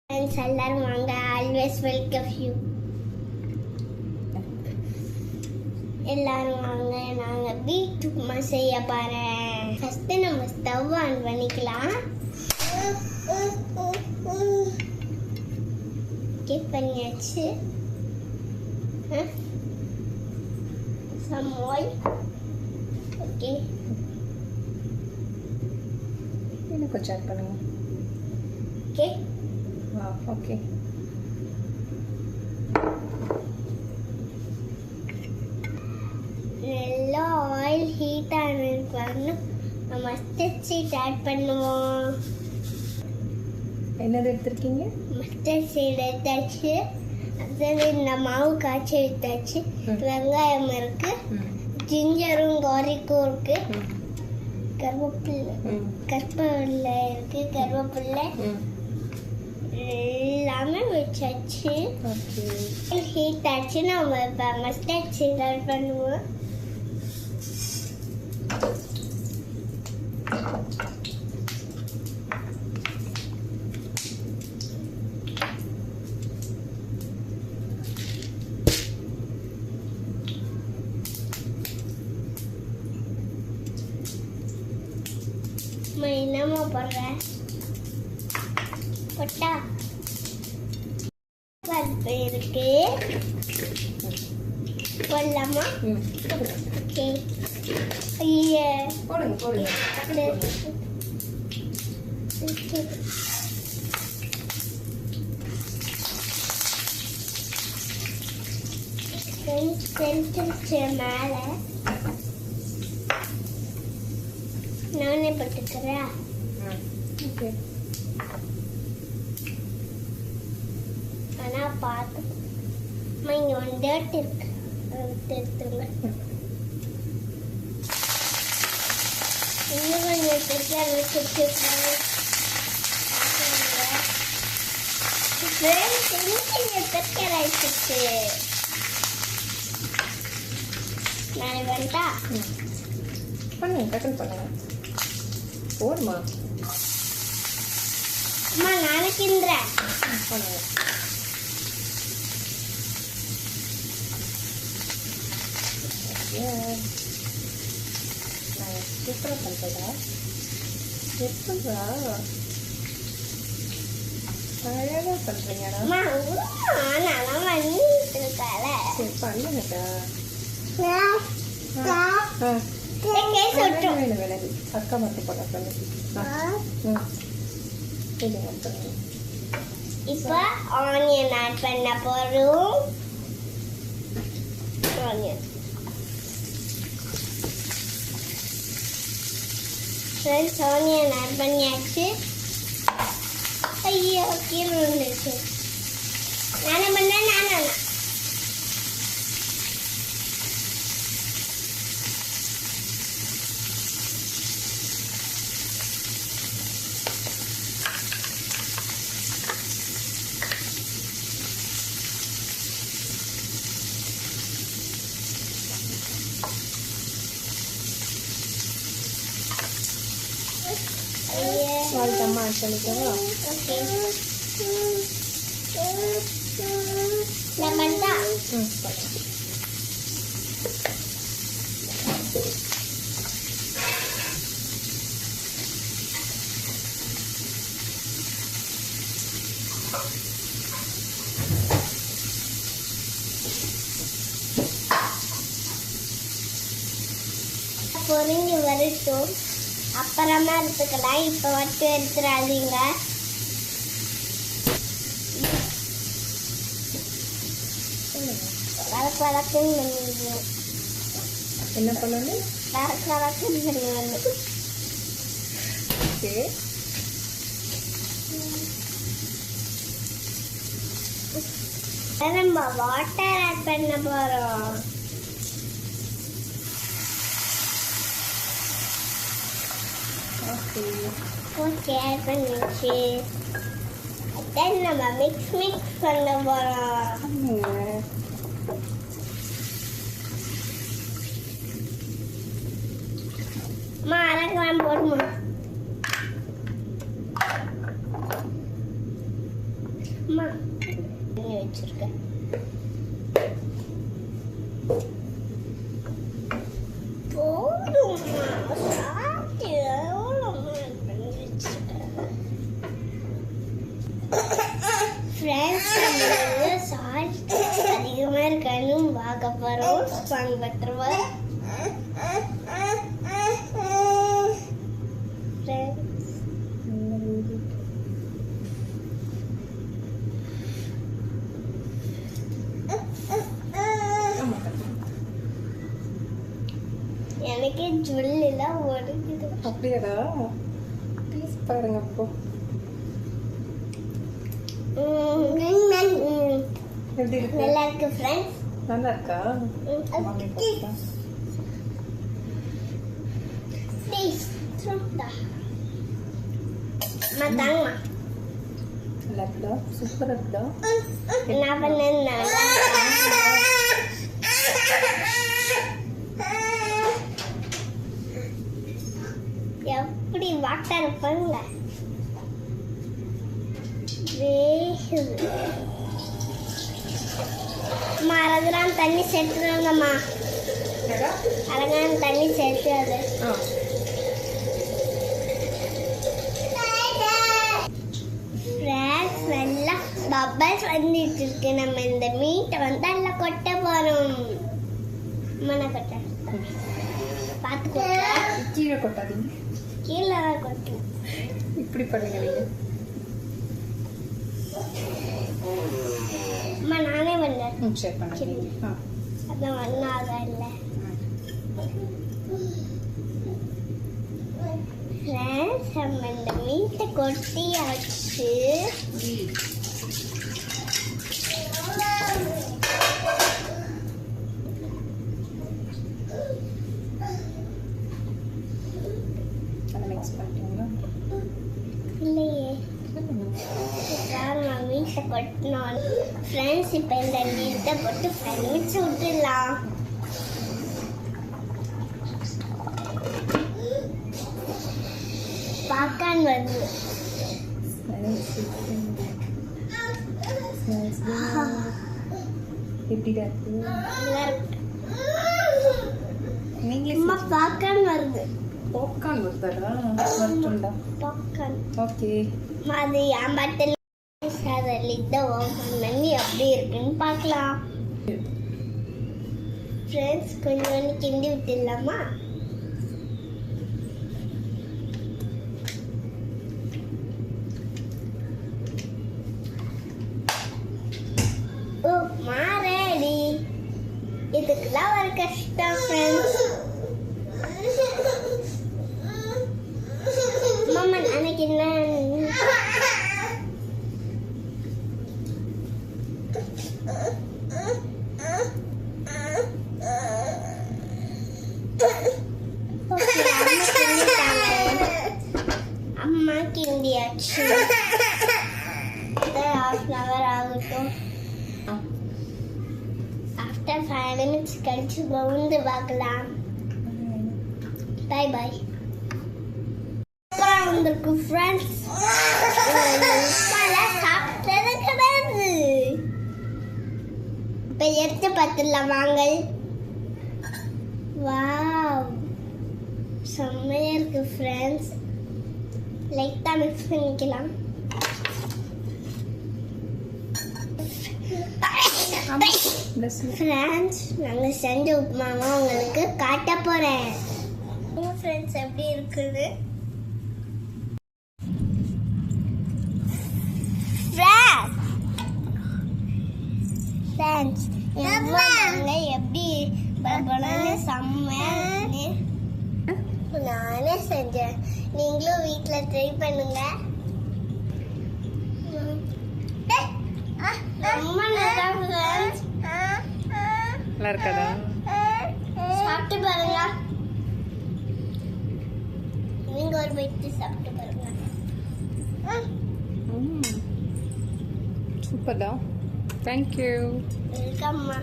Friends எல்லாரும் வாங்க. Always welcome you. எல்லாரும் வாங்க. நாங்கள் வீட்டு உப்புமா செய்ய போகிறேன். ஃபஸ்ட்டு நம்ம ஸ்டவ் ஆன் பண்ணிக்கலாம். கிப் பண்ணியாச்சு. Some oil. ஓகே, இன்னும் கொஞ்சம் ஆட் பண்ணுங்க. ஓகே ஓகே, நல்லா ஆயில் ஹீட் ஆனதுக்கு நம்ம மஸ்டர்ட் சீட் ஆட் பண்ணுவோம். என்னது எடுத்திருக்கீங்க? மஸ்டர்ட் சீட் எடுத்தாச்சு. அடுத்தது இந்த மாவு காய்ச்சி எடுத்தாச்சு. வெங்காயம் இருக்கு, ஜிஞ்சரும் கார்லிக்கும் இருக்கு, கருவேப்பிலை இருக்கு, கருவேப்பிலை எல்லாமே வச்சாச்சு. ஹீட் ஆச்சு. நம்ம இப்போ மஸ்டர்ட் சீட் ஆட் பண்ணுவோம். என்னமா போடுற பொட்டா பருப்பு இருக்கு, போடலாமா? ஓகே. ஐயா போடுங்க போடுங்க. மேலே நானே போட்டுக்கிறேன். ஓகே, ஆனால் பார்த்து இங்கே ஒன் டேட் இருக்கு, அதை விட்டு எடுத்துங்க. இன்னும் கொஞ்சம் எடுத்துட்டு அதை வச்சுருக்கேன். பெக்கர் ஆயிடுச்சு. நாளை வேண்டா பண்ணுங்க, டக்குன்னு பண்ணுங்க. போடுமா? அம்மா நாளைக்கு இந்துறேன். பண்ணுங்க. நான் சூப்பராக பண்ணுறதா எப்படா அழகாக பண்ணுறீங்கடா. அம்மா நல்லா பண்ணிட்டு இருக்கால. சரி பண்ணுங்கடா. வேணாது அக்கா மட்டும் பண்ண பண்ணு. இப்போ ஆனியன் ஆட் பண்ண போறோம். ஆனியன் ஃப்ரெண்ட்ஸ், ஆனியன் ஆட் பண்ணியாச்சு. ஐயோ கீழே வந்துருச்சு. நானே பண்ணேன். நானே வாழ்த்தம்மா ஆட் பண்ணிக்கோங்க. ஓகே, லெமன் தான். பொரிஞ்சு வரட்டும், அப்புறமா எடுத்துக்கலாம். இப்போ மட்டும் எடுத்துடாதீங்க. வழக்குன்னு பண்ணிடுவோம். என்ன பண்ணணும்? வழக்குன்னு பண்ணுவாங்க. ஓகே, நம்ம வாட்டர் ஆட் பண்ண போறோம். ஓகே, ஆட் பண்ணிச்சு. தென் நம்ம மிக்ஸ் பண்ண போறோம். அம்மா அரைக்கலாம் போடுமா? அம்மா இங்க வச்சிருக்கேன். போதும்மா, சாப்பிட்டு எவ்வளோம்மா பண்ணி வச்சிருக்கேன். ஃப்ரெண்ட்ஸ், நம்ம சால்ட் அதிகமாக இருக்கான்னு பார்க்க போகிறோம். வாங்க பத்திரமா. எனக்கு ஜுல்லாம் ஒடுக்குது. அப்படியாடா? ப்ளீஸ் பாருங்க அப்போ. எப்படி இருக்கு? நல்லா இருக்கு ஃப்ரெண்ட்ஸ். நல்லா இருக்கா? மாமி பார்த்தா. தாங்கம்மா. நல்லா இருக்குதா? சூப்பராக இருக்குதா? என்ன பண்ணேன்னா எப்படி வாட்டர் பண்ணல வேகுது. அம்மா அழகான தண்ணி சேர்த்துறாங்கம்மா. அழகான தண்ணி சேர்த்து அது நல்லா பப்பல்ஸ் வந்துட்டு இருக்கு. நம்ம இந்த மீட்டை வந்து அதில் கொட்ட போறோம். மன கொட்ட பார்த்து கீழே கொட்டாதீங்க. கீழே கொட்டும். இப்படி பண்ணுங்க நீங்க. அம்மா நானே பண்ணேன். சரி பண்ணுங்க. அதான் ஒன்றாக இல்லை. ஃப்ரெண்ட்ஸ், நம்ம இந்த மீட்டை கொட்டியாச்சு. இல்லையே, நான் மீட்டை கொட்டினோம். ஃப்ரெண்ட்ஸ், இப்போ இந்த மீட்டை போட்டு ஃப்ரெண்ட்ஸ் விட்டுடலாம். பாக்கான் வருது. எப்படிடா இருக்கு? நீங்களே அம்மா பாக்கான் வருது. பாப்கார்ன் வருதா? வரட்டும்டா. பாக்கான். ஓகே. அது என் பட்டில் லிட்டை ஓப்பன் பண்ணி எப்படி இருக்குன்னு பார்க்கலாம். ஃப்ரெண்ட்ஸ், கொஞ்சம் கிண்டி விட்டுடலாமா? மாறேடி. இதுக்கெல்லாம் ஒரு கஷ்டம் ஃப்ரெண்ட்ஸ். மாமா அன்னைக்கு என்ன அம்மா கிண்டியாச்சு. ஹாஃப் ஆகட்டும். ஆஃப்டர் 5 minutes கழிச்சு வந்து பார்க்கலாம். பாய் பாய். சூப்பராக வந்திருக்கு ஃப்ரெண்ட்ஸ். சாப்பிட்டது கிடையாது. இப்போ எடுத்து பார்த்துடலாம் வாங்கள். வாவ், செம்மையா இருக்கு ஃப்ரெண்ட்ஸ். லைட்டாக மிக்ஸ் பண்ணிக்கலாம். ஃப்ரெண்ட்ஸ், நாங்கள் செஞ்ச உப்புமாவை உங்களுக்கு காட்ட போகிறேன். ஃப்ரெண்ட்ஸ், எப்படி இருக்குது? ஃப்ரெண்ட்ஸ், நாங்கள் எப்படி பண்ணு செம்மையாக நானே செஞ்சேன். நீங்களும் வீட்டில் ட்ரை பண்ணுங்க. நல்லா இருக்காதா? சாப்பிட்டு பாருங்க. நீங்க ஒரு பைட்டு சாப்பிட்டு பாருங்க. சூப்பர்டா. தேங்க்யூ. வெல்கம்மா.